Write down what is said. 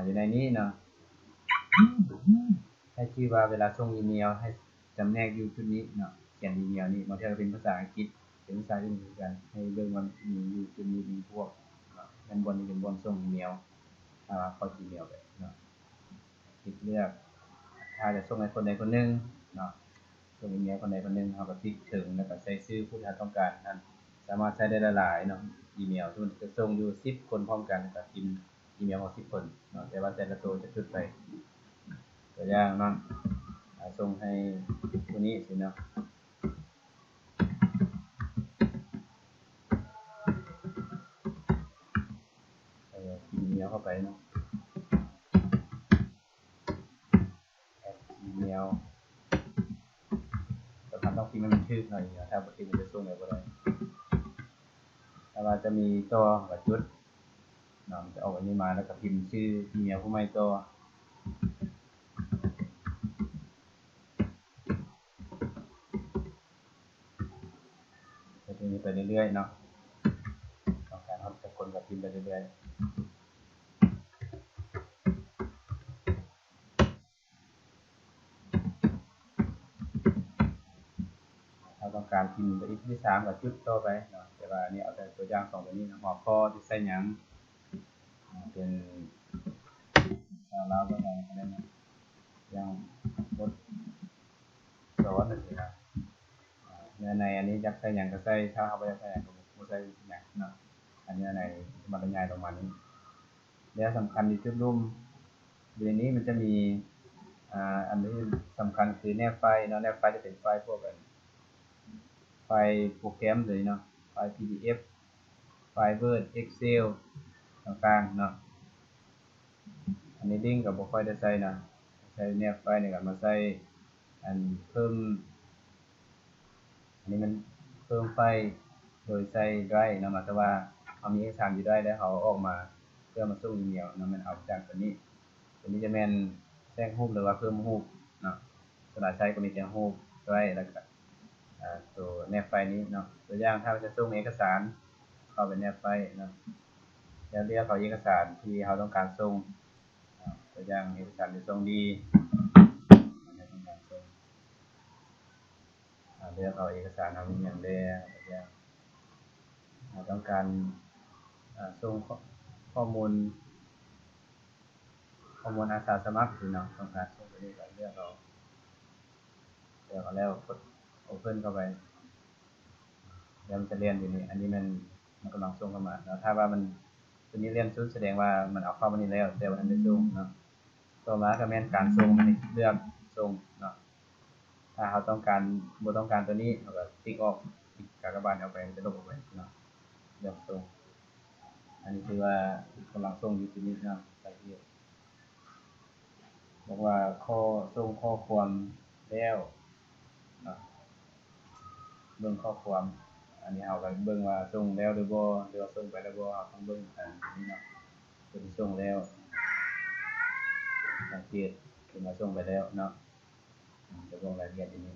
อยู่ในนี้เนาะให้ชื่อว่าเวลาส่งอีเมลให้จำแนกอยู่จุดนี้เนาะเขียนอีเมลนี้บางทีก็เป็นภาษาอังกฤษเป็นภาษาอื่นเหมือนกันให้เรื่องมันมีอยู่จุดนี้มีพวกเงินบนนี้เป็นบนส่งอีเมลเข้าอีเมลไปเนาะคลิกเลือกถ้าจะส่งให้คนใดคนหนึ่งเนาะส่งอีเมลคนใดคนหนึ่งเราก็คลิกถึงแล้วก็ใส่ชื่อผู้ที่ต้องการนั้นสามารถใช้ได้หลายๆเนาะอีเมลที่จะส่งอยู่10คนพร้อมกันก็พิมพ์อีเมลของ10คนเนาะแต่ว่าแต่ละตัวจะจุดไปตัวอย่างเนาะส่งให้ตัวนี้สิเนาะพิมพ์อีเมลเข้าไปเนาะอีเมลแต่ท่านต้องพิมพ์ให้มันชื่อหน่อยนะถ้าปกติมันจะส่งแบบอะไรแต่ว่าจะมีตัวกับจุดเนาะมันจะออกอันนี้มาแล้วก็พิมพ์ชื่ออีเมลผู้ไม่ตัวจะมีไปเรื่อยๆเนาะต้องการทำแต่คนกับพิมพ์ไปเรื่อยๆเราต้องการพิมพ์ไปอีกที่3กับจุดต่อไปเนาะแต่ว่านี่เอาแต่ตัวอย่าง2ตัวนี้นะหัวข้อที่ใส่หยังเป็นเราก็ได้อะไรนะอย่างบทสอนนั่นเองนะในอันนี้ยักษ์ใส่หยังก็ใส่ถ้าเอาไปใส่หยังก็บ่ใส่หยังเนาะอันนี้ในบรรยายประมาณนี้แล้วสำคัญที่จุดร่วมเดี๋ยวนี้มันจะมีอันนี้สำคัญคือแนบไฟล์เนาะแนบไฟล์จะเป็นไฟล์พวกกันไฟล์โปรแกรมเลยเนาะไฟล์ PDF ไฟล์ Word Excel ต่างๆเนาะอันนี้ลิงก์ก็บ่ค่อยได้ใช้นะใช้แนบไฟล์ในการมาใช้อันเพิ่มอันนี้มันเพิ่มไฟล์โดยใช้ Drive นะหมายถึงว่าเอามีเอกสารอยู่ได้แล้วเขาออกมาเพื่อมาส่งอีเมลนะมันเอาจากตัวนี้จะแม่นแทรกรูปหรือว่าเพิ่มรูปเนาะเวลาใช้ก็มีแต่รูปDriveแล้วก็ตัวแนบไฟล์นี้เนาะตัวอย่างถ้าจะส่งเอกสารเข้าไปแนบไฟล์เนาะแล้วเลือกเอาเอกสารที่เราต้องการส่งตัวอย่างเอกสารที่ส่งดีต้องการส่งเลือกเอาเอกสารทำอย่างใดตัวอย่างเราต้องการส่งข้อมูลอาสาสมัครพี่น้องต้องการส่งไปนี่ก็เลือกเอาแล้วกด Open เข้าไปแล้วมันจะเรียนอยู่นี่อันนี้มันกำลังส่งเข้ามาแล้วถ้าว่ามันตัวนี้เรียนสุดแสดงว่ามันเอาเข้ามานี่แล้วแต่ว่ามันไม่ส่งเนาะต่อมาก็แม่นการส่งมันเลือกส่งเนาะถ้าเราต้องการบ่ต้องการตัวนี้เราก็ติ๊กออกติ๊กกากบาทเอาไปมันจะลบออกไปเนาะเลือกส่งอันนี้คือว่ากำลังส่งอยู่ที่นี่เนาะใส่ที่บอกว่าข้อส่งข้อความแล้วเนาะเบิ่งข้อความอันนี้เราก็เบิ่งว่าส่งแล้วหรือบ่หรือว่าส่งไปแล้วบ่เราต้องเบิ่งอันนี้เนาะตัวที่ส่งแล้วสังเกตขึ้นมาส่งไปแล้วเนาะจะลงรายละเอียดอันนี้